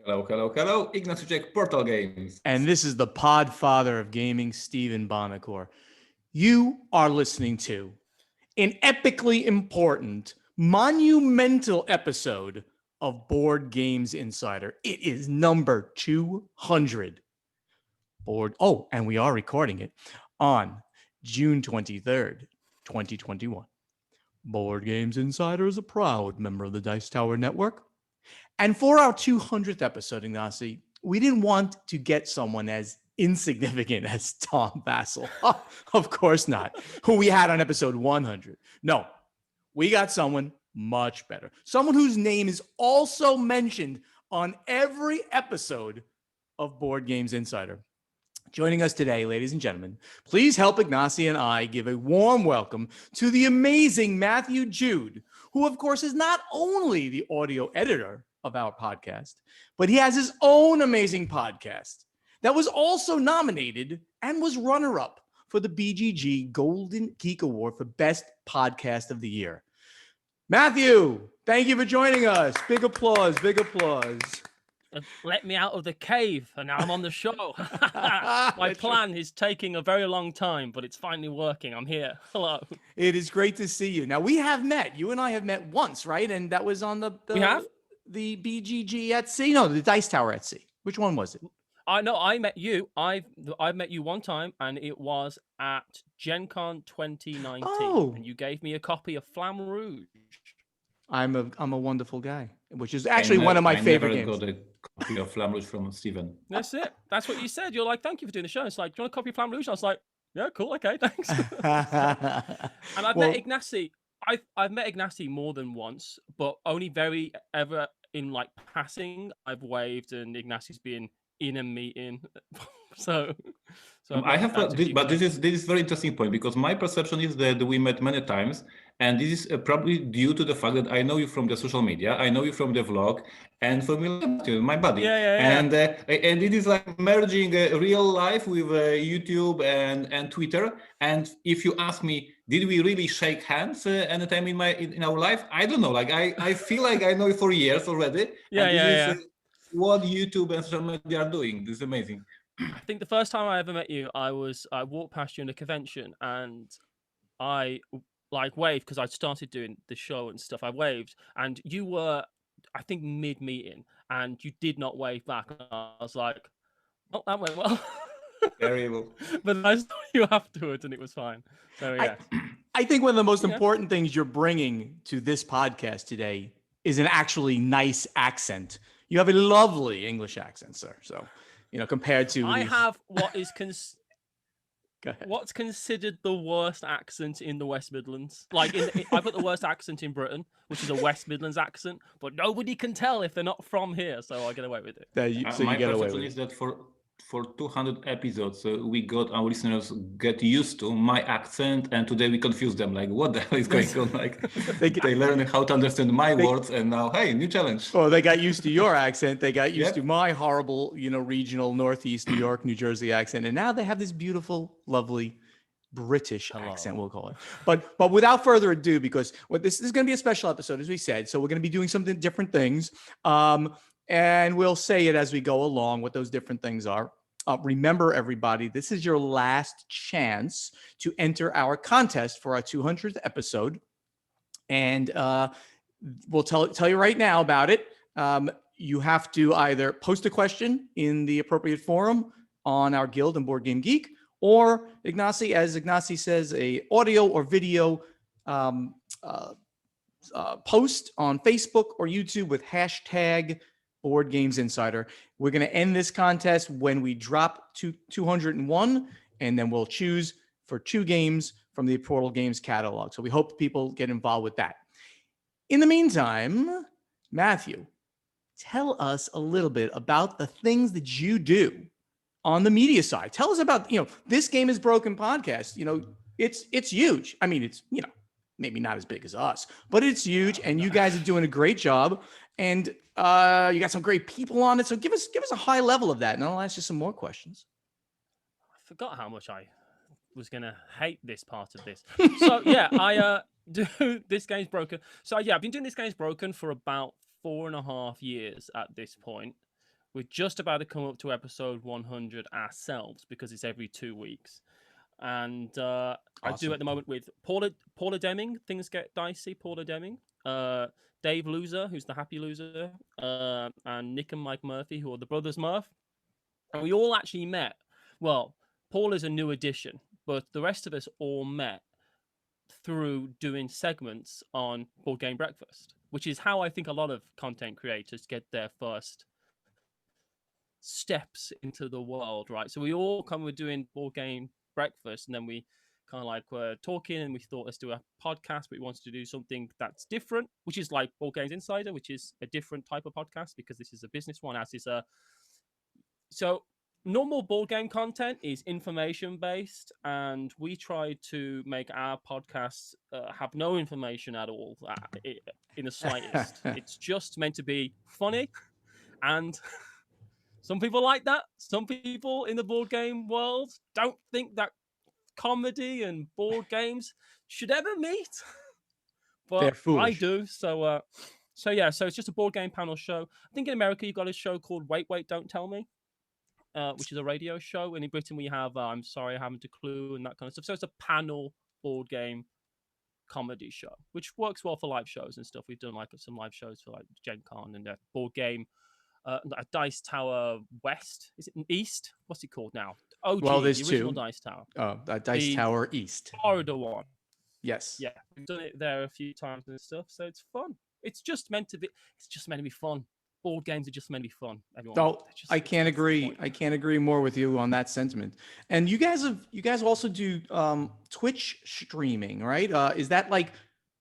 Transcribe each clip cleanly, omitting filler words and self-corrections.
Hello, hello, hello. Ignacy Jack, Portal Games. And this is the Podfather of Gaming, Stephen Bonacore. You are listening to an epically important, monumental episode of Board Games Insider. It is number 200. And we are recording it on June 23rd, 2021. Board Games Insider is a proud member of the Dice Tower Network. And for our 200th episode, Ignacy, we didn't want to get someone as insignificant as Tom Vasel. Of course not, who we had on episode 100. No, we got someone much better. Someone whose name is also mentioned on every episode of Board Games Insider. Joining us today, ladies and gentlemen, please help Ignacy and I give a warm welcome to the amazing Matthew Jude, who, of course, is not only the audio editor of our podcast, but he has his own amazing podcast that was also nominated and was runner-up for the BGG Golden Geek Award for Best Podcast of the Year. Matthew, thank you for joining us. Big applause, big applause. Let me out of the cave, and now I'm on the show. My plan is taking a very long time, but it's finally working. I'm here. Hello. It is great to see you. Now, we have met. You and I have met once, right? And that was on the We have? The BGG at sea. No, the Dice Tower at sea. Which one was it? I know I met you. I've met you one time, and it was at Gen Con 2019. Oh. And you gave me a copy of Flamme Rouge. I'm a wonderful guy, which is actually one of my favorite games. I never got a copy of Flamme Rouge from Steven. That's it. That's what you said. You're like, thank you for doing the show. It's like, do you want a copy of Flamme Rouge? I was like, yeah, cool, okay, thanks. And I've met Ignacy. I've met Ignacy more than once, but only very ever in like passing. I've waved, and Ignacy's been in a meeting. so I have, but this is very interesting point, because my perception is that we met many times, and this is probably due to the fact that I know you from the social media, I know you from the vlog, and from my buddy. And it is like merging real life with YouTube and Twitter. And if you ask me, did we really shake hands anytime in our life? I don't know. Like I feel like I know you for years already. This is what YouTube and social media are doing. This is amazing. I think the first time I ever met you, I walked past you in a convention, and I like waved because I'd started doing the show and stuff. I waved, and you were, I think, mid-meeting, and you did not wave back. I was like, oh, that went well. Very well. But I saw you afterwards, and it was fine. So yeah. I think one of the most important things you're bringing to this podcast today is an actually nice accent. You have a lovely English accent, sir. So, compared to I have what is what's considered the worst accent in the West Midlands. Like I've got the worst accent in Britain, which is a West Midlands accent, but nobody can tell if they're not from here, so I get away with it. My perception is that for 200 episodes, we got our listeners get used to my accent, and today we confuse them. Like, what the hell is going on? Like, they learn how to understand my words, and now, hey, new challenge. Oh, they got used to your accent. They got used to my horrible, regional Northeast New York, New Jersey accent, and now they have this beautiful, lovely British accent, we'll call it. But without further ado, because this is going to be a special episode, as we said, so we're going to be doing something different things, and we'll say it as we go along what those different things are. Remember, everybody, this is your last chance to enter our contest for our 200th episode. And we'll tell you right now about it. You have to either post a question in the appropriate forum on our Guild and Board Game Geek, or Ignacy, as Ignacy says, a audio or video post on Facebook or YouTube with hashtag Board Games Insider. We're going to end this contest when we drop to 201, and then we'll choose for 2 games from the Portal Games catalog. So we hope people get involved with that. In the meantime, Matthew, tell us a little bit about the things that you do on the media side. Tell us about, This Game is Broken podcast. It's huge. I mean, it's, maybe not as big as us, but it's huge, and you guys are doing a great job. And you got some great people on it. So give us a high level of that, and I'll ask you some more questions. I forgot how much I was going to hate this part of this. So yeah, I do This Game's Broken. So yeah, I've been doing This Game's Broken for about 4.5 years at this point. We're just about to come up to episode 100 ourselves because it's every 2 weeks. And I do at the moment with Paula Deming. Things get dicey. Paula Deming, Dave Loser, who's the happy loser, and Nick and Mike Murphy, who are the brothers Murph. And we all actually met. Well, Paul is a new addition, but the rest of us all met through doing segments on Board Game Breakfast, which is how I think a lot of content creators get their first steps into the world, right? So we all were doing Board Game Breakfast, and then we kind of like were talking, and we thought, let's do a podcast, but we wanted to do something that's different, which is like Board Games Insider, which is a different type of podcast because this is a business one, as is a... So normal board game content is information based, and we try to make our podcasts have no information at all in the slightest. It's just meant to be funny, and some people like that. Some people in the board game world don't think that comedy and board games should ever meet, but I do. So yeah, so it's just a board game panel show. I think in America you've got a show called Wait, Don't Tell Me, which is a radio show, and in Britain we have I'm Sorry, I Haven't a Clue, and that kind of stuff. So it's a panel board game comedy show, which works well for live shows and stuff. We've done like some live shows for like Gen Con and a board game, a Dice Tower West. Is it East? What's it called now? OG, well, there's the original two. Dice Tower. Dice Tower East. Florida one. Yes. Yeah, we've done it there a few times and stuff, so it's fun. It's just meant to be. It's just meant to be fun. Board games are just meant to be fun. Everyone. Oh, I can't agree. I can't agree more with you on that sentiment. And you guys also do Twitch streaming, right? Is that like,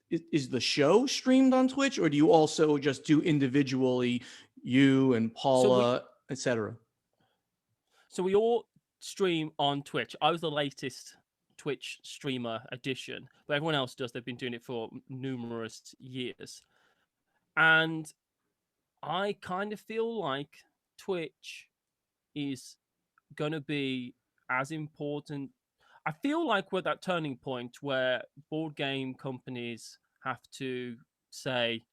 is the show streamed on Twitch, or do you also just do individually, you and Paula, etc.? So we all stream on Twitch. I was the latest Twitch streamer addition, but everyone else does. They've been doing it for numerous years. And I kind of feel like Twitch is going to be as important. I feel like we're at that turning point where board game companies have to say,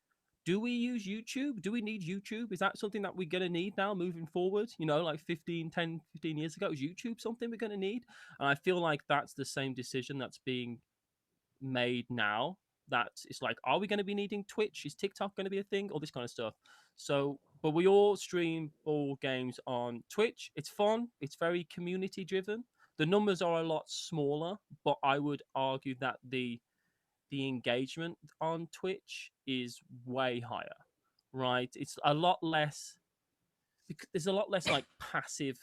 do we use YouTube? Do we need YouTube? Is that something that we're going to need now moving forward? You know, like 15 years ago, is YouTube something we're going to need? And I feel like that's the same decision that's being made now. That it's like, are we going to be needing Twitch? Is TikTok going to be a thing? All this kind of stuff. So, but we all stream board games on Twitch. It's fun. It's very community driven. The numbers are a lot smaller, but I would argue that the engagement on Twitch is way higher, right? It's a lot less, there's a lot less like passive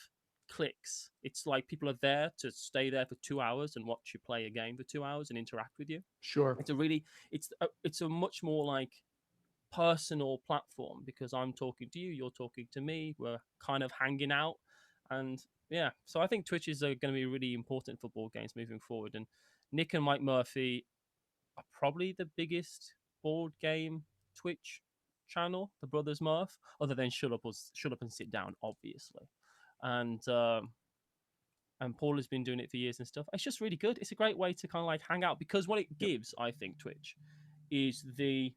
clicks. It's like people are there to stay there for 2 hours and watch you play a game for 2 hours and interact with you. Sure. It's a much more like personal platform because I'm talking to you, you're talking to me, we're kind of hanging out. And yeah, so I think Twitch is going to be really important for board games moving forward. And Nick and Mike Murphy are probably the biggest board game Twitch channel, the brothers Murph, other than Shut Up and Sit Down, obviously. And Paul has been doing it for years and stuff. It's just really good. It's a great way to kind of like hang out because what it gives, I think, Twitch, is the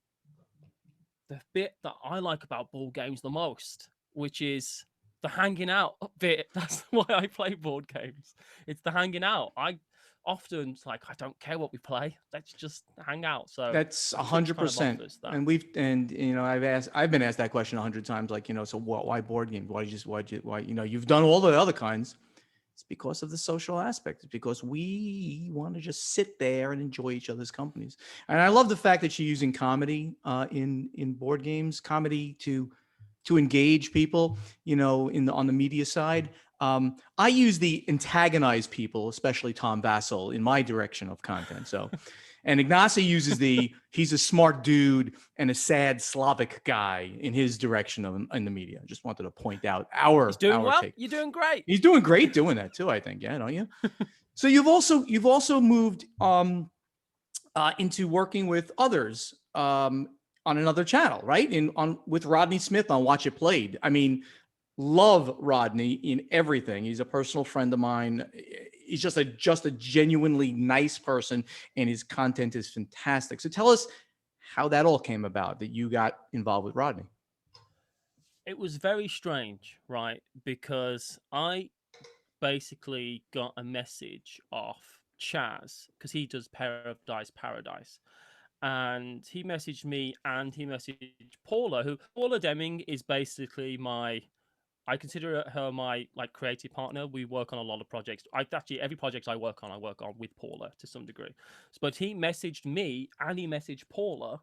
bit that I like about board games the most, which is the hanging out bit. That's why I play board games. It's the hanging out. I often, it's like, I don't care what we play. Let's just hang out. So that's 100%. And you know, I've been asked that question 100 times. Like, you know, so why board games? Why you know, you've done all the other kinds. It's because of the social aspect. It's because we want to just sit there and enjoy each other's companies. And I love the fact that you're using comedy in board games, comedy to engage people, you know, on the media side. I use the antagonize people, especially Tom Vasel, in my direction of content. So, and Ignacy uses he's a smart dude and a sad Slavic guy in his direction in the media. I just wanted to point out He's doing well. Take. You're doing great. He's doing great doing that too, I think. Yeah, don't you? So you've also moved into working with others on another channel, right? With Rodney Smith on Watch It Played. I mean, love Rodney in everything. He's a personal friend of mine. He's just a genuinely nice person, and his content is fantastic. So tell us how that all came about, that you got involved with Rodney. It was very strange, right? Because I basically got a message off Chaz, because he does Paradise, and he messaged me and he messaged Paula Deming is basically I consider her my like creative partner. We work on a lot of projects. Every project I work on with Paula to some degree. But he messaged me and he messaged Paula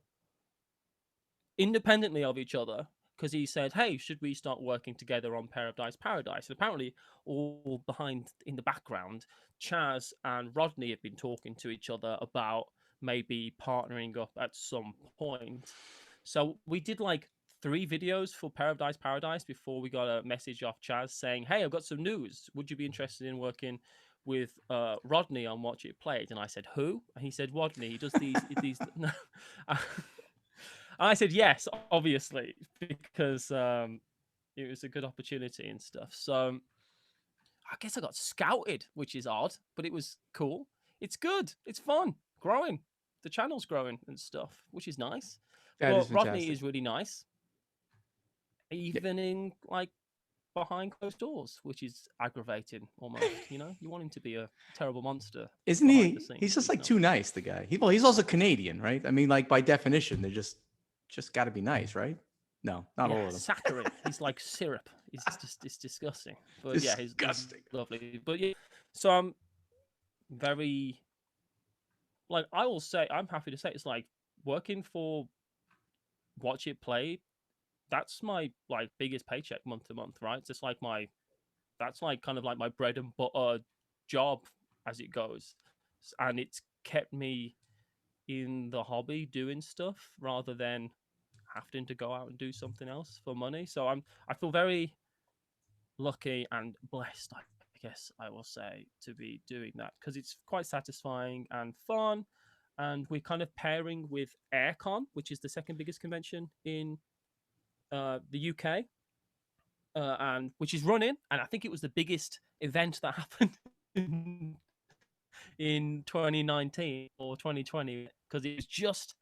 independently of each other, because he said, "Hey, should we start working together on Paradise?" And apparently, all behind in the background, Chaz and Rodney have been talking to each other about maybe partnering up at some point. So we did like 3 videos for Paradise before we got a message off Chaz saying, "Hey, I've got some news. Would you be interested in working with Rodney on Watch It Played?" And I said, "Who?" And he said, "Rodney. He does these." No. I said yes, obviously, because it was a good opportunity and stuff. So I guess I got scouted, which is odd, but it was cool. It's good. It's fun. Growing. The channel's growing and stuff, which is nice. But Rodney is really nice, even in like behind closed doors, which is aggravating almost. You know, you want him to be a terrible monster, isn't he? He's just like too nice. The guy. He's also Canadian, right? I mean, like by definition, they're just got to be nice, right? No, not all of them. Saccharine. He's like syrup. It's disgusting. But yeah, he's lovely. But yeah, so I'm very like I will say I'm happy to say it's like working for Watch It Play. That's my like biggest paycheck month to month, right? It's just like that's like kind of like my bread and butter job as it goes, and it's kept me in the hobby doing stuff rather than having to go out and do something else for money. So I feel very lucky and blessed, I guess I will say, to be doing that, because it's quite satisfying and fun. And we're kind of pairing with AirCon, which is the second biggest convention in the UK, and which is running, and I think it was the biggest event that happened in 2019 or 2020, because it was just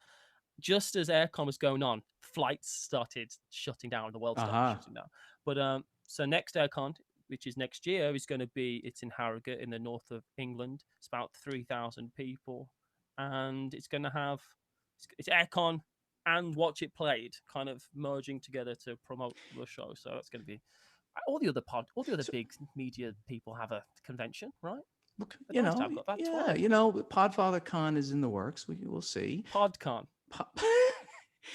as AirCon was going on, flights started shutting down, the world started shutting down. But so next AirCon, which is next year, is going to be, it's in Harrogate in the north of England. It's about 3,000 people, and it's going to have it's AirCon and Watch It Played kind of merging together to promote the show. So that's going to be all the other big media people have a convention, right? You know, Podfather Con is in the works. We'll see. PodCon.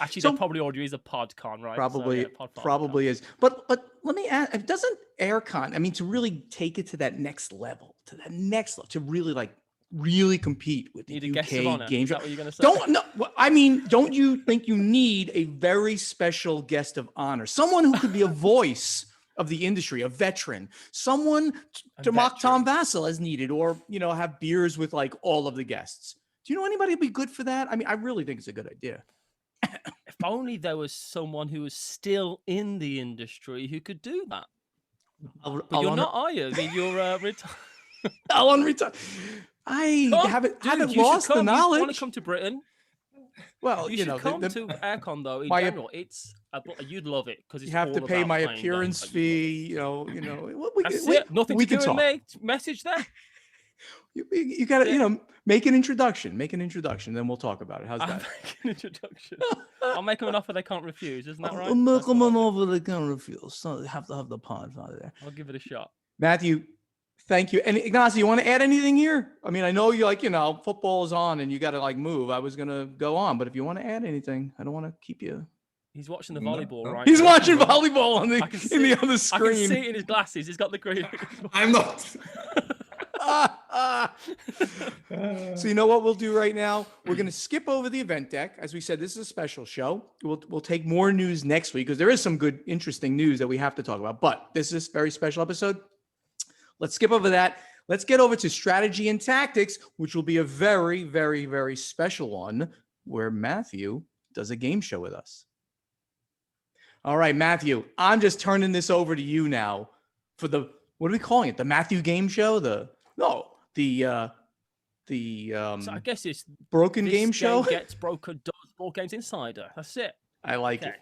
Actually, there probably already is a PodCon, right? Probably, so, yeah, probably is. But let me ask: doesn't AirCon? I mean, to really take it to that next level, to really compete with the UK game show. Is that what you're going to say? Don't you think you need a very special guest of honor, someone who could be a voice of the industry, a veteran, someone to mock Tom Vasel as needed, or have beers with like all of the guests? Do you know anybody who'd be good for that? I mean, I really think it's a good idea. If only there was someone who was still in the industry who could do that. But you're not, are you? I mean, you're retired. I'll unretire. I haven't lost the knowledge. You want to come to Britain? Well, you should come to AirCon though. In general, you'd love it because you have to pay my appearance fee. Nothing to do with me. Message there. You got to, make an introduction. Then we'll talk about it. How's that? Make an introduction. I'll make them an offer they can't refuse. Isn't that right? I'll make them an offer they can't refuse. So they have to have the Podfather there. I'll give it a shot. Matthew, thank you. And Ignacio, you want to add anything here? I mean, I know you football is on and you got to move. I was going to go on, but if you want to add anything, I don't want to keep you. He's watching the volleyball, right? He's watching volleyball on the other screen. I can see it in his glasses. He's got the green. I'm not. So you know what we'll do right now? We're going to skip over the event deck. As we said, this is a special show. We'll take more news next week because there is some good, interesting news that we have to talk about. But this is a very special episode. Let's skip over that. Let's get over to strategy and tactics, which will be a very, very, very special one where Matthew does a game show with us. All right, Matthew, I'm just turning this over to you now for what are we calling it? The Matthew game show? So I guess it's broken game show. Gets broken, does Board Games Insider. That's it. I like it.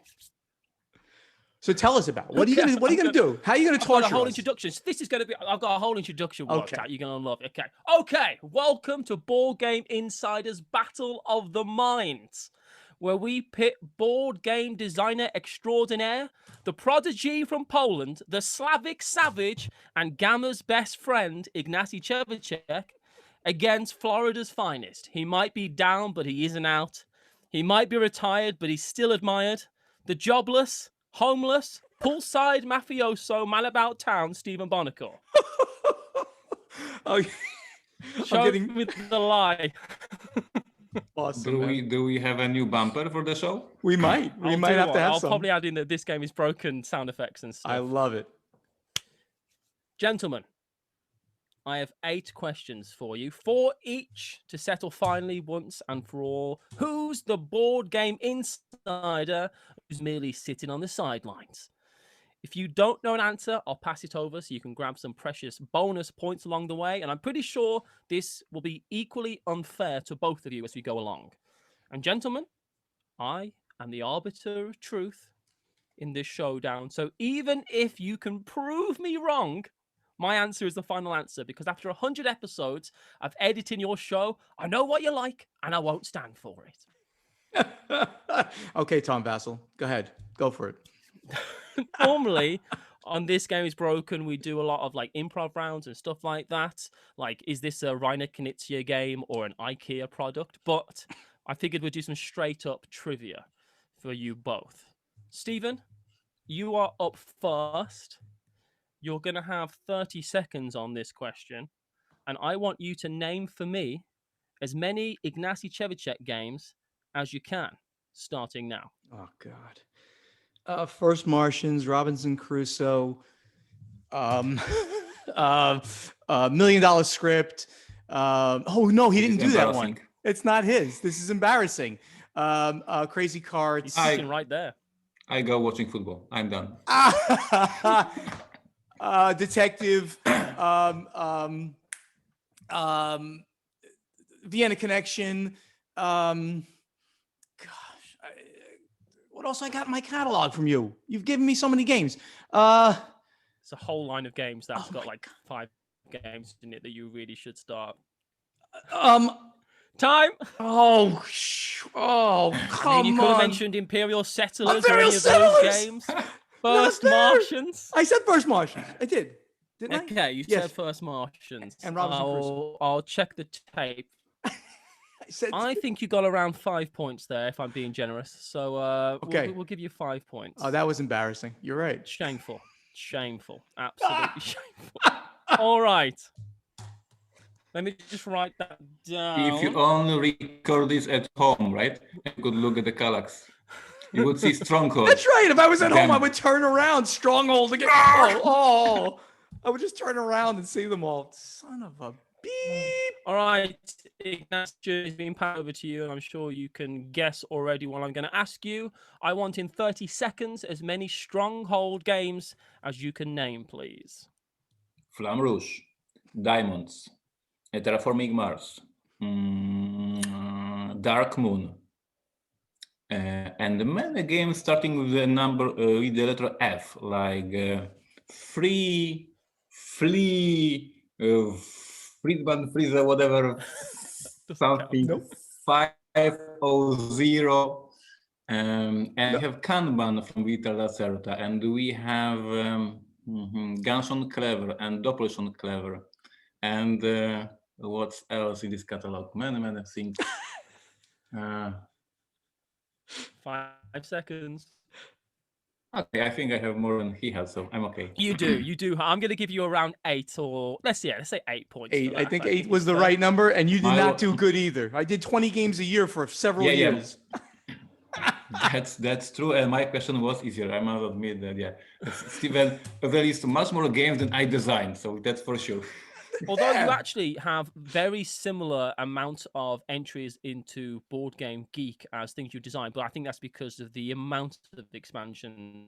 So tell us about it. What are you gonna do? How are you gonna torture a whole us? introduction. This is gonna be. I've got a whole introduction worked Okay. out. You're gonna love it. Okay. Welcome to Board Game Insider's Battle of the Minds, where we pit board game designer extraordinaire, the prodigy from Poland, the Slavic savage, and Gamma's best friend, Ignacy Trzewiczek, against Florida's finest. He might be down, but he isn't out. He might be retired, but he's still admired. The jobless, homeless, poolside mafioso, man about town, Stephen Bonacore. Oh, Show me the lie. Awesome. Do we have a new bumper for the show? We might. We might have to have I'll some. probably add in that this game is broken sound effects and stuff. I love it. Gentlemen, I have 8 questions for you, 4 each to settle finally once and for all. Who's the board game insider who's merely sitting on the sidelines? If you don't know an answer, I'll pass it over so you can grab some precious bonus points along the way. And I'm pretty sure this will be equally unfair to both of you as we go along. And gentlemen, I am the arbiter of truth in this showdown. So even if you can prove me wrong, my answer is the final answer, because after 100 episodes of editing your show, I know what you like and I won't stand for it. Okay, Tom Vasel, go ahead. Go for it. Normally, on This Game is Broken, we do a lot of like improv rounds and stuff like that. Like, is this a Reiner Knizia game or an IKEA product? But I figured we'd do some straight up trivia for you both. Stephen, you are up first. You're going to have 30 seconds on this question, and I want you to name for me as many Ignacy Trzewiczek games as you can, starting now. Oh, God. First Martians, Robinson Crusoe, $1 Million Script. Oh, no, he didn't do that one. It's not his. This is embarrassing. Crazy Cards. He's sitting right there. I go watching football. I'm done. Detective, Vienna Connection. What else I got in my catalog from you? You've given me so many games. It's a whole line of games that's got like 5 games in it that you really should start. Time. Oh, come you could have on. mentioned Imperial Settlers Imperial or any of Settlers! those games. First Martians. I said First Martians. I did. Didn't I? Okay, you Yes. said First Martians. And Robinson Crusoe. I'll check the tape. I think you got around 5 points there, if I'm being generous. So okay, we'll give you 5 points. Oh, that was embarrassing. You're right. Shameful. Absolutely shameful. All right. Let me just write that down. If you only record this at home, right? You could look at the Kallax. You would see Stronghold. That's right. If I was at home, I would turn around. Stronghold again. I would just turn around and see them all. Son of a beep. All right. Ignacy is being passed over to you, and I'm sure you can guess already what I'm going to ask you. I want in 30 seconds as many Stronghold games as you can name, please. Flamme Rouge, Diamonds, Terraforming Mars, Dark Moon, and many games starting with the number with the letter F, like Free, Flea, Friedman, Freezer, whatever, something. Nope. 500. And we have Kanban from Vita Lacerta, and we have Ganshon Clever and Doppelshon Clever, and what else in this catalog? Many things. 5 seconds. Okay, I think I have more than he has, so I'm okay. You do. I'm going to give you around 8, or let's say 8 points. 8. I think 8 was the right number, and you did not do good either. I did 20 games a year for several years. That's true, and my question was easier. I must admit that. Yeah, Steven released much more games than I designed, so that's for sure. Although you actually have very similar amount of entries into Board Game Geek as things you design, but I think that's because of the amount of expansions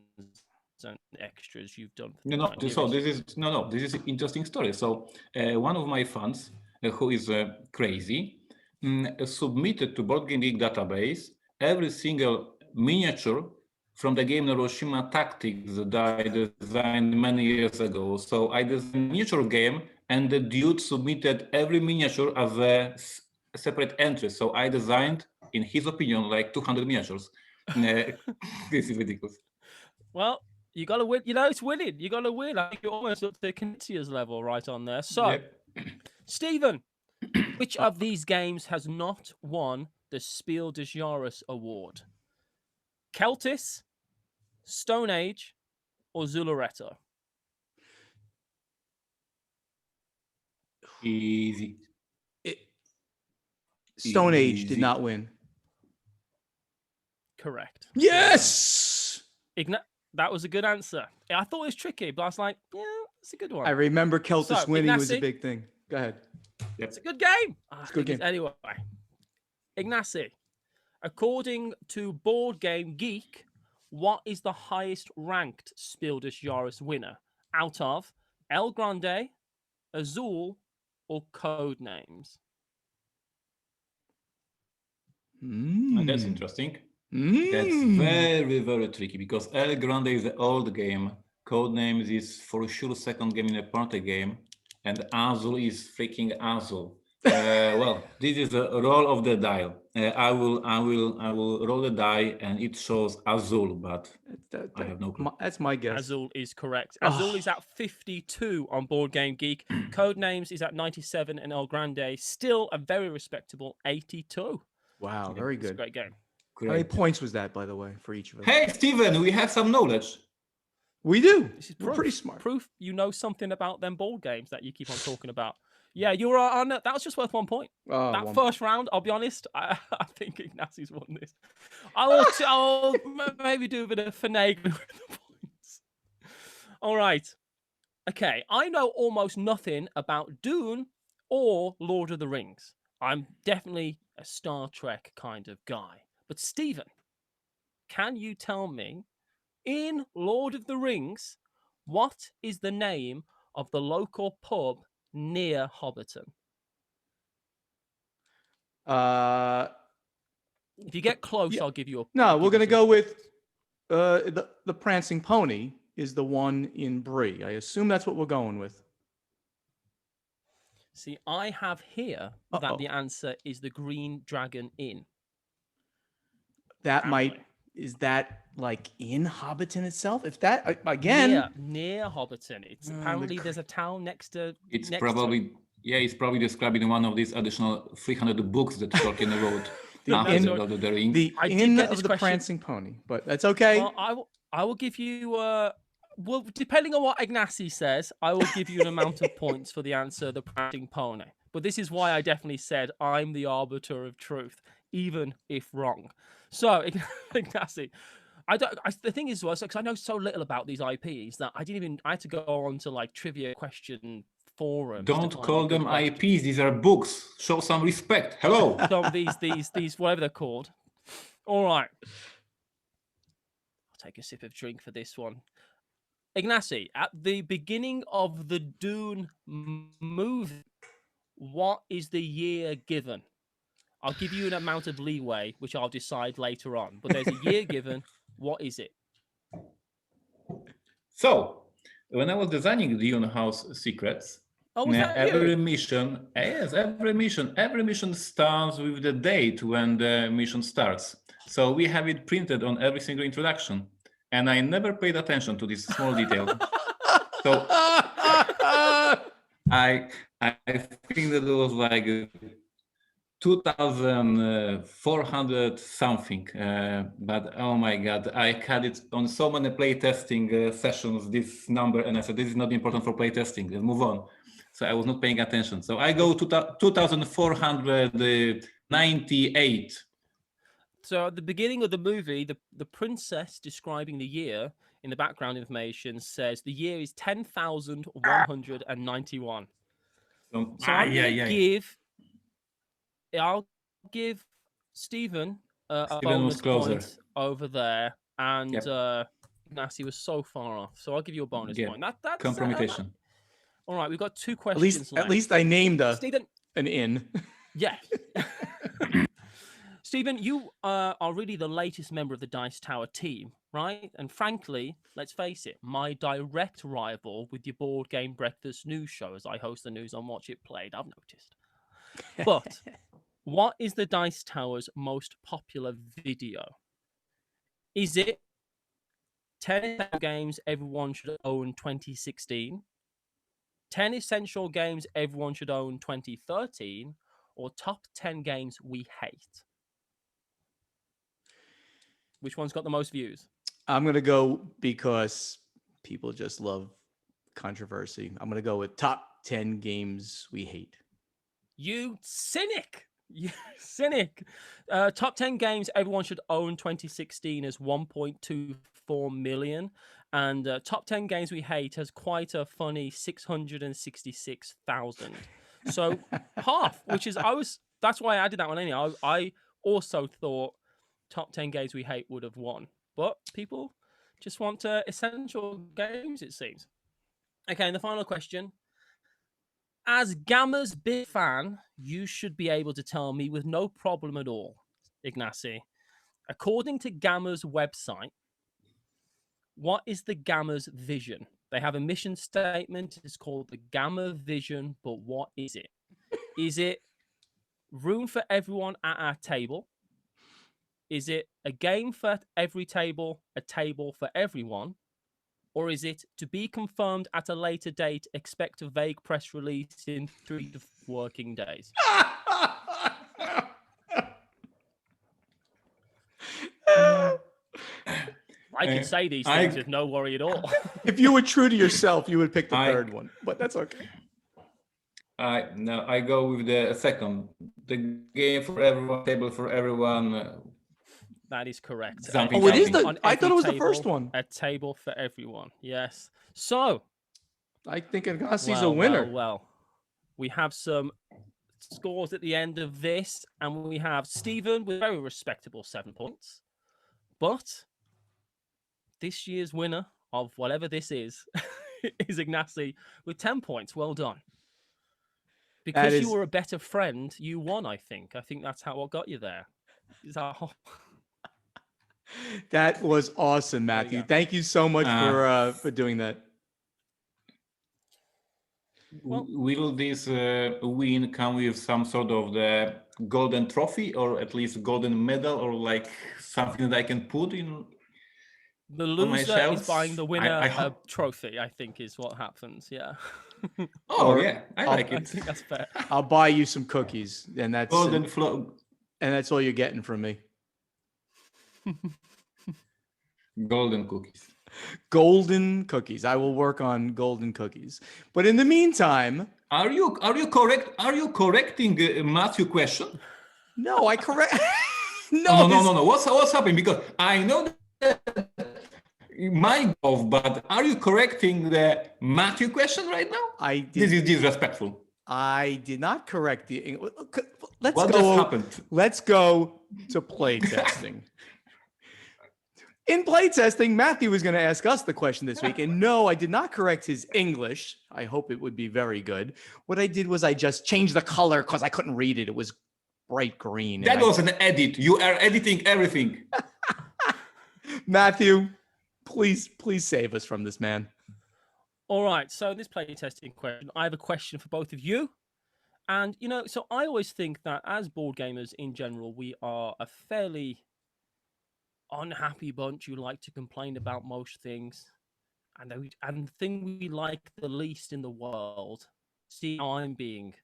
and extras you've done. This is an interesting story. So one of my fans, who is crazy, submitted to Board Game Geek database every single miniature from the game Hiroshima Tactics that I designed many years ago. So I designed a miniature game, and the dude submitted every miniature as a separate entry. So I designed, in his opinion, like 200 miniatures. This is ridiculous. Well, you got to win. You know, it's winning. You got to win. I think you're almost up to Kinesia's level right on there. So, Yep. Stephen, which of these games has not won the Spiel des Jahres award? Celtis, Stone Age, or Zularetto? Easy. Stone Age did Easy. not win. Correct. Yes. That was a good answer. I thought it was tricky, but I was like, yeah, it's a good one. I remember Celtis So, winning was a Ignacy? big thing. Go ahead. It's a good game. It's a good game. Anyway, Ignacy, according to Board Game Geek, what is the highest ranked Spiel des Jahres winner out of El Grande, Azul, or Codenames? That's interesting. That's very, very tricky because El Grande is the old game. Codenames is for sure second game in a party game, and Azul is freaking Azul. Well, this is a roll of the dial. I will roll the die, and it shows Azul, but I have no clue. That's my guess. Azul is correct. Azul is at 52 on Board Game Geek. Codenames is at 97, and El Grande still a very respectable 82. Wow, very It's a good. great game. How many points was that, by the way, for each of us? Hey, Steven, we have some knowledge. We do. This is We're proof. pretty smart. Proof you know something about them board games that you keep on talking about. Yeah, you were on. That was just worth 1 point. That first round, I'll be honest, I think Ignacy's won this. I'll maybe do a bit of finagling with the points. All right. Okay, I know almost nothing about Dune or Lord of the Rings. I'm definitely a Star Trek kind of guy. But Stephen, can you tell me, in Lord of the Rings, what is the name of the local pub near Hobbiton? If you get close, I'll give you a... No, we're going to go with the Prancing Pony is the one in Brie. I assume that's what we're going with. See, I have here that the answer is the Green Dragon Inn. That Apparently. is that like in Hobbiton itself? If that, again. Near Hobbiton. It's apparently there's a town next to... It's next probably... to... Yeah, it's probably describing one of these additional 300 books that Tolkien wrote after Lord of the Rings. The Inn of the Prancing Pony, but that's okay. Well, I will give you... well, depending on what Ignacy says, I will give you an amount of points for the answer, the Prancing Pony. But this is why I definitely said I'm the arbiter of truth, even if wrong. So, Ignacy, the thing is, because I know so little about these IPs that I had to go on to like trivia question forums. Don't call them IPs, these are books. Show some respect. Hello. Some these whatever they're called. All right. I'll take a sip of drink for this one. Ignacy, at the beginning of the Dune movie, what is the year given? I'll give you an amount of leeway, which I'll decide later on. But there's a year given. What is it? So, when I was designing Dune House Secrets, every mission starts with the date when the mission starts. So we have it printed on every single introduction. And I never paid attention to this small detail. So I think that it was like 2,400 something. But oh my God, I had it on so many playtesting sessions, this number, and I said, this is not important for playtesting, let's move on. So I was not paying attention. So I go to 2,498. So at the beginning of the movie, the princess describing the year in the background information says the year is 10,191. So I'll give Stephen a bonus point over there, and Ignacy was so far off. So I'll give you a bonus point. That's compromission. All right, we've got two questions left. At least I named Stephen, an inn. Yeah. Stephen, you are really the latest member of the Dice Tower team, right? And frankly, let's face it, my direct rival with your board game breakfast news show, as I host the news on Watch It Played, I've noticed. But what is the Dice Tower's most popular video? Is it 10 games everyone should own 2016, 10 essential games everyone should own 2013, or top 10 games we hate? Which one's got the most views? I'm going to go, because people just love controversy, I'm going to go with top 10 games we hate. You cynic. You cynic. Top 10 games everyone should own 2016 is 1.24 million. And top 10 games we hate has quite a funny 666,000. So half, which is, that's why I added that one in. I also thought top 10 games we hate would have won, but people just want essential games, it seems. Okay, and the final question. As Gamma's big fan, you should be able to tell me with no problem at all, Ignacy. According to Gamma's website, what is the Gamma's vision? They have a mission statement. It's called the Gamma Vision, but what is it? Is it room for everyone at our table? Is it a game for every table, a table for everyone? Or is it to be confirmed at a later date, expect a vague press release in 3 to 4 working days? I can say these things with no worry at all. If you were true to yourself, you would pick the third one, but that's okay. No, I go with the second. The game for everyone, table for everyone. That is correct. I thought it was the first one. A table for everyone. Yes. So, I think Ignacy's a winner. Well, we have some scores at the end of this, and we have Stephen with a very respectable 7 points. But this year's winner of whatever this is Ignacy with 10 points. Well done. Because you were a better friend, you won, I think. I think that's what got you there. Is that That was awesome, Matthew. Thank you so much for doing that. Well, will this win come with some sort of the golden trophy, or at least golden medal, or like something that I can put in? The loser is buying the winner a trophy, I think, is what happens. Yeah. Yeah, I like it. I think that's fair. I'll buy you some cookies, and that's golden and that's all you're getting from me. Golden cookies. Golden cookies. I will work on golden cookies. But in the meantime, are you correcting Matthew's question? No, I correct. No. What's happening? Because I know that my golf, but are you correcting the Matthew question right now? This is disrespectful. I did not correct the. What just happened? Let's go to play testing. In playtesting, Matthew was going to ask us the question this week. And no, I did not correct his English. I hope it would be very good. What I did was I just changed the color because I couldn't read it. It was bright green. That was an edit. You are editing everything. Matthew, please save us from this man. All right. So this playtesting question, I have a question for both of you. And, so I always think that as board gamers in general, we are a fairly unhappy bunch who like to complain about most things, and the thing we like the least in the world, see how I'm being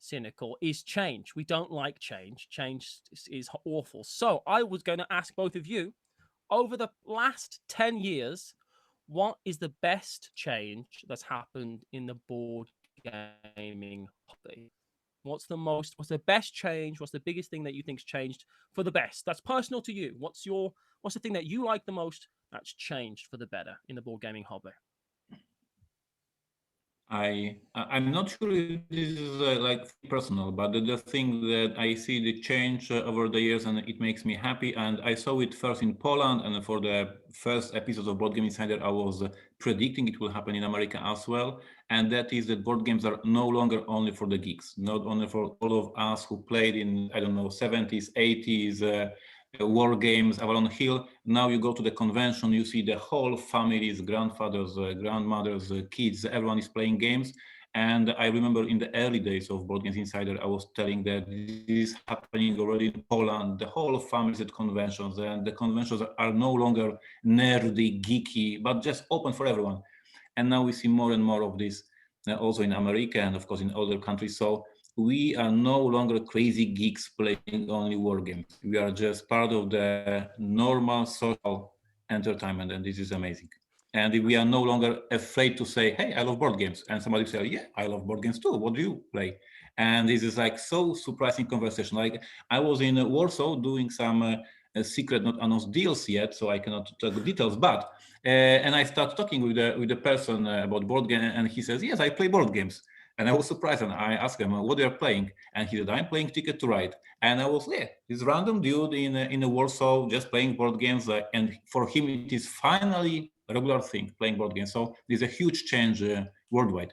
cynical, is change. We don't like change. Change is awful. So I was going to ask both of you, over the last 10 years, what is the best change that's happened in the board gaming hobby? What's the best change? What's the biggest thing that you think's changed for the best? That's personal to you. What's the thing that you like the most that's changed for the better in the board gaming hobby? I'm not sure if this is like personal, but the thing that I see the change over the years, and it makes me happy. And I saw it first in Poland, and for the first episodes of Board Game Insider, I was predicting it will happen in America as well. And that is that board games are no longer only for the geeks, not only for all of us who played in, I don't know, 70s, 80s. War games, Avalon Hill. Now you go to the convention, you see the whole families, grandfathers, grandmothers, kids, everyone is playing games. And I remember in the early days of Board Games Insider, I was telling that this is happening already in Poland, the whole families at conventions, and the conventions are no longer nerdy, geeky, but just open for everyone. And now we see more and more of this also in America and of course in other countries. So we are no longer crazy geeks playing only war games. We are just part of the normal social entertainment, and this is amazing. And we are no longer afraid to say, "Hey, I love board games," and somebody say, "Yeah, I love board games too. What do you play?" And this is like so surprising conversation. Like I was in Warsaw doing some secret, not announced deals yet, so I cannot talk details. But and I start talking with the person about board game, and he says, "Yes, I play board games." And I was surprised, and I asked him, "What are you playing?" And he said, "I'm playing Ticket to Ride." And I was, yeah, this random dude in Warsaw just playing board games, and for him it is finally a regular thing playing board games. So there's a huge change worldwide.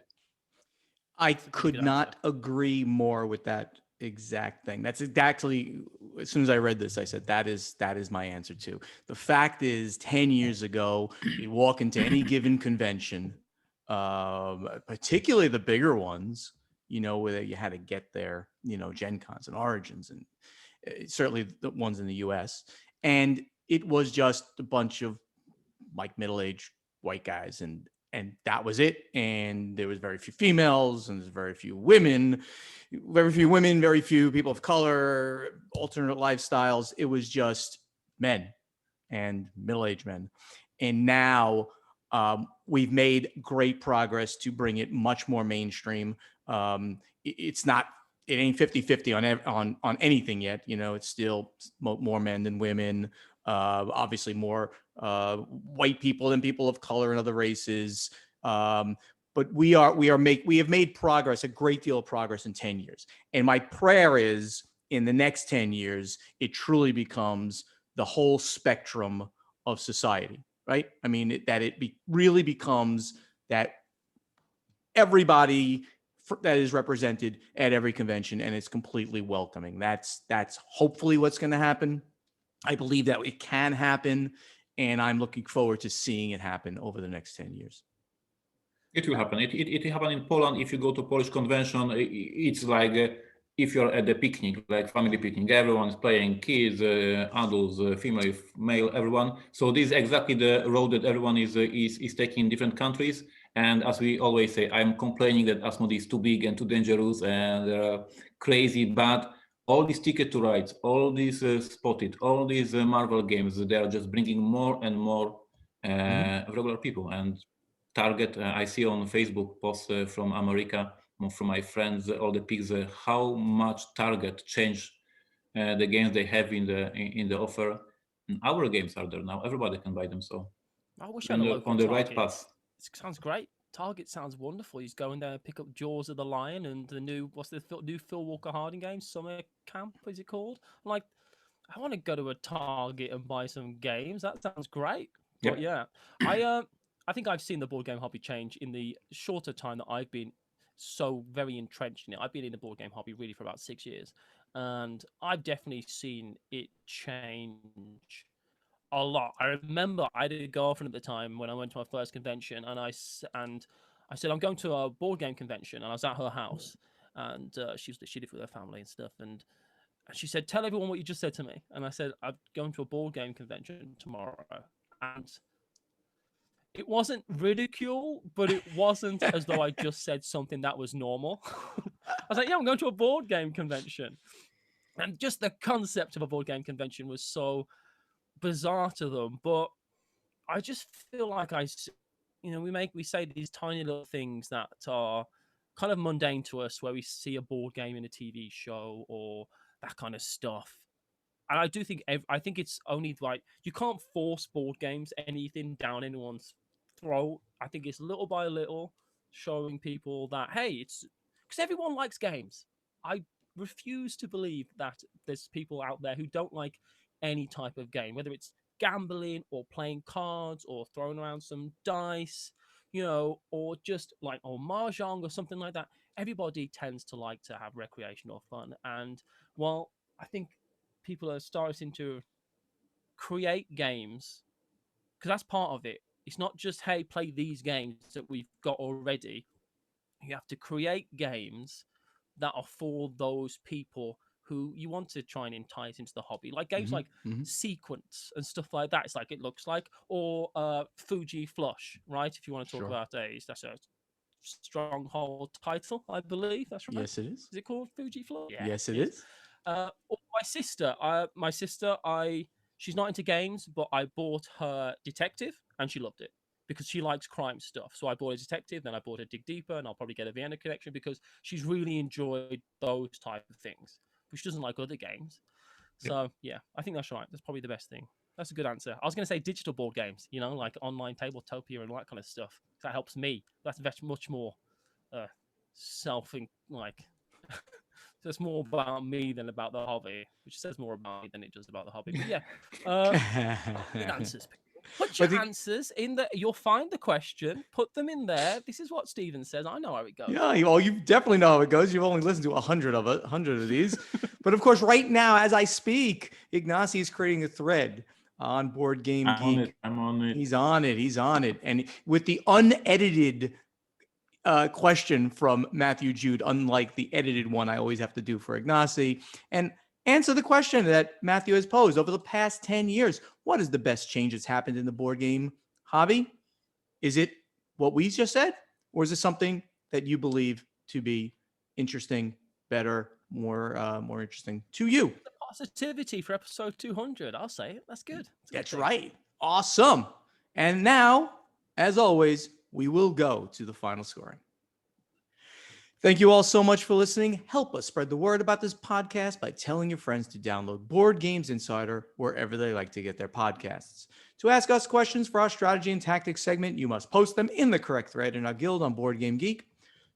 I could not agree more with that exact thing. That's exactly, as soon as I read this, I said, that is my answer too. The fact is, 10 years ago, you walk into any given convention, particularly the bigger ones, where you had to get there, Gen Cons and Origins, and certainly the ones in the US. And it was just a bunch of like middle-aged white guys, and that was it. And there was very few females, and there's very few women, very few people of color, alternate lifestyles. It was just men and middle-aged men. And now we've made great progress to bring it much more mainstream. It's not, it ain't 50-50 on anything yet. It's still more men than women. Obviously more white people than people of color and other races. But we have made progress, a great deal of progress in 10 years. And my prayer is in the next 10 years, it truly becomes the whole spectrum of society, right? I mean, really becomes that everybody that is represented at every convention, and it's completely welcoming. That's hopefully what's going to happen. I believe that it can happen, and I'm looking forward to seeing it happen over the next 10 years. It will happen. It happened in Poland. If you go to Polish convention, it's like if you're at the picnic, like family picnic, everyone is playing, kids, adults, female, male, everyone. So this is exactly the road that everyone is taking in different countries. And as we always say, I'm complaining that Asmodee is too big and too dangerous and crazy, but all these Ticket to Rides, all these Spotted, all these Marvel games, they are just bringing more and more regular people. And Target, I see on Facebook posts from America, from my friends, all the pics, how much Target changed the games they have in the offer. And our games are there now. Everybody can buy them. So I wish I had a local on the Target. right path. It sounds great. Target sounds wonderful. He's going there, pick up Jaws of the Lion and the new new Phil Walker Harding game, Summer Camp, is it called? I'm like, I want to go to a Target and buy some games. That sounds great. But yeah, I think I've seen the board game hobby change in the shorter time that I've been so very entrenched in it. I've been in the board game hobby really for about 6 years, and I've definitely seen it change a lot. I remember I had a girlfriend at the time when I went to my first convention, and I said I'm going to a board game convention, and I was at her house, and she lived with her family and stuff, and she said, "Tell everyone what you just said to me." And I said, "I'm going to a board game convention tomorrow," and it wasn't ridicule, but it wasn't as though I just said something that was normal. I was like, "Yeah, I'm going to a board game convention," and just the concept of a board game convention was so bizarre to them. But I just feel like we say these tiny little things that are kind of mundane to us, where we see a board game in a TV show or that kind of stuff. And I do think I think it's only like you can't force board games anything down anyone's throat. I think it's little by little, showing people that, hey, it's because everyone likes games. I refuse to believe that there's people out there who don't like any type of game, whether it's gambling or playing cards or throwing around some dice, or just like, or mahjong or something like that. Everybody tends to like to have recreational fun. And while I think people are starting to create games, because that's part of it. It's not just, hey, play these games that we've got already. You have to create games that are for those people who you want to try and entice into the hobby, like games like Sequence and stuff like that. It's like It Looks Like, or Fuji Flush, right? If you want to talk about that's a Stronghold title, I believe. That's right. Yes, it is. Is it called Fuji Flush? Yeah, yes, it is. Or my sister, she's not into games, but I bought her Detective, and she loved it because she likes crime stuff. So I bought a Detective, then I bought a Dig Deeper, and I'll probably get a Vienna Connection because she's really enjoyed those type of things, but she doesn't like other games. So yeah, I think that's right. That's probably the best thing. That's a good answer. I was going to say digital board games, like online Tabletopia and all that kind of stuff. That helps me. That's much more so it's more about me than about the hobby, which says more about me than it does about the hobby. But yeah, good answers. Put your answers in the. You'll find the question. Put them in there. This is what Steven says. I know how it goes. Yeah, well, you definitely know how it goes. You've only listened to 100 of these. But of course, right now, as I speak, Ignacy is creating a thread on Board Game Geek. I'm on it. He's on it. And with the unedited question from Matthew Jude, unlike the edited one I always have to do for Ignacy, and answer the question that Matthew has posed over the past 10 years. What is the best change that's happened in the board game hobby? Is it what we just said? Or is it something that you believe to be interesting, better, more interesting to you? The positivity for episode 200. I'll say it. That's good. That's right. Awesome. And now, as always, we will go to the final scoring. Thank you all so much for listening. Help us spread the word about this podcast by telling your friends to download Board Games Insider wherever they like to get their podcasts. To ask us questions for our strategy and tactics segment, you must post them in the correct thread in our guild on Board Game Geek.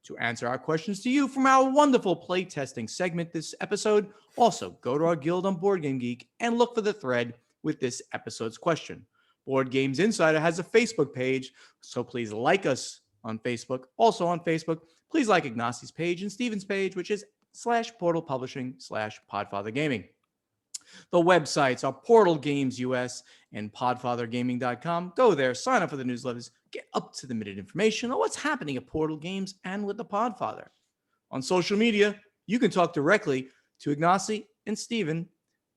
To answer our questions to you from our wonderful playtesting segment this episode, also go to our guild on Board Game Geek and look for the thread with this episode's question. Board Games Insider has a Facebook page, so please like us on Facebook. Also on Facebook, please like Ignacy's page and Steven's page, which is /portalpublishing/Podfather Gaming. The websites are Portal Games US and podfathergaming.com. Go there, sign up for the newsletters, get up to the minute information on what's happening at Portal Games and with the Podfather. On social media, you can talk directly to Ignacy and Steven.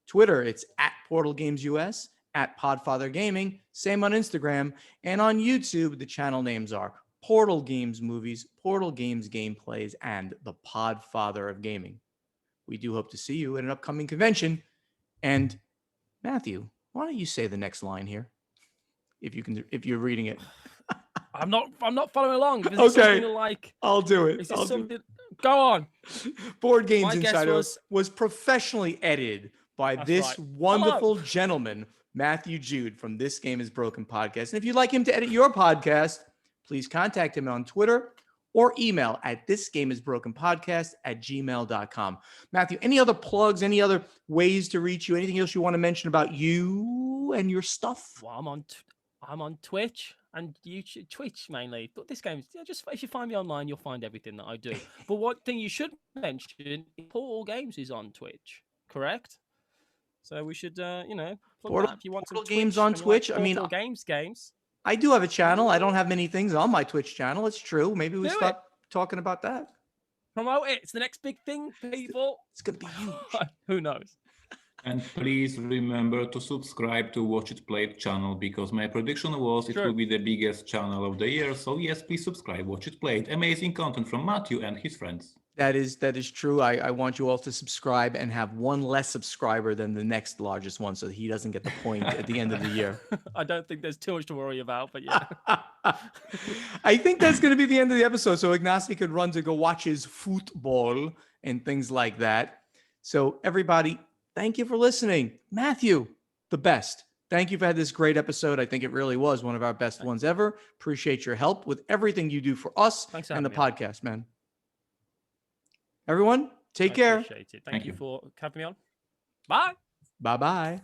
Twitter, it's @PortalGamesUS, @PodfatherGaming, same on Instagram, and on YouTube, the channel names are Portal Games Movies, Portal Games Gameplays, and the Podfather of Gaming. We do hope to see you at an upcoming convention. And Matthew, why don't you say the next line here, if you're reading it? I'm not following along. Okay, I'll do it. Go on. Board Games Insider was professionally edited by this wonderful gentleman, Matthew Jude from This Game is Broken podcast. And if you'd like him to edit your podcast, please contact him on Twitter or email at thisgameisbrokenpodcast@gmail.com. Matthew, any other plugs, any other ways to reach you? Anything else you want to mention about you and your stuff? Well, I'm on Twitch and YouTube, Twitch mainly. But this game, just if you find me online, you'll find everything that I do. But one thing you should mention, Portal Games is on Twitch, correct? So we should, plug that if you want Portal Games on Twitch. I mean, games. I do have a channel. I don't have many things on my Twitch channel. It's true. Maybe we start talking about that. Promote it. It's the next big thing, people. It's going to be huge. Who knows? And please remember to subscribe to Watch It Played channel, because my prediction was it will be the biggest channel of the year. So yes, please subscribe. Watch It Played. Amazing content from Matthew and his friends. That is true. I want you all to subscribe and have one less subscriber than the next largest one, so that he doesn't get the point at the end of the year. I don't think there's too much to worry about, but yeah. I think that's going to be the end of the episode, so Ignacy could run to go watch his football and things like that. So everybody, thank you for listening. Matthew, the best. Thank you for having this great episode. I think it really was one of our best ones ever. Appreciate your help with everything you do for us and the podcast, man. Everyone, take care. Appreciate it. Thank you for having me on. Bye. Bye-bye.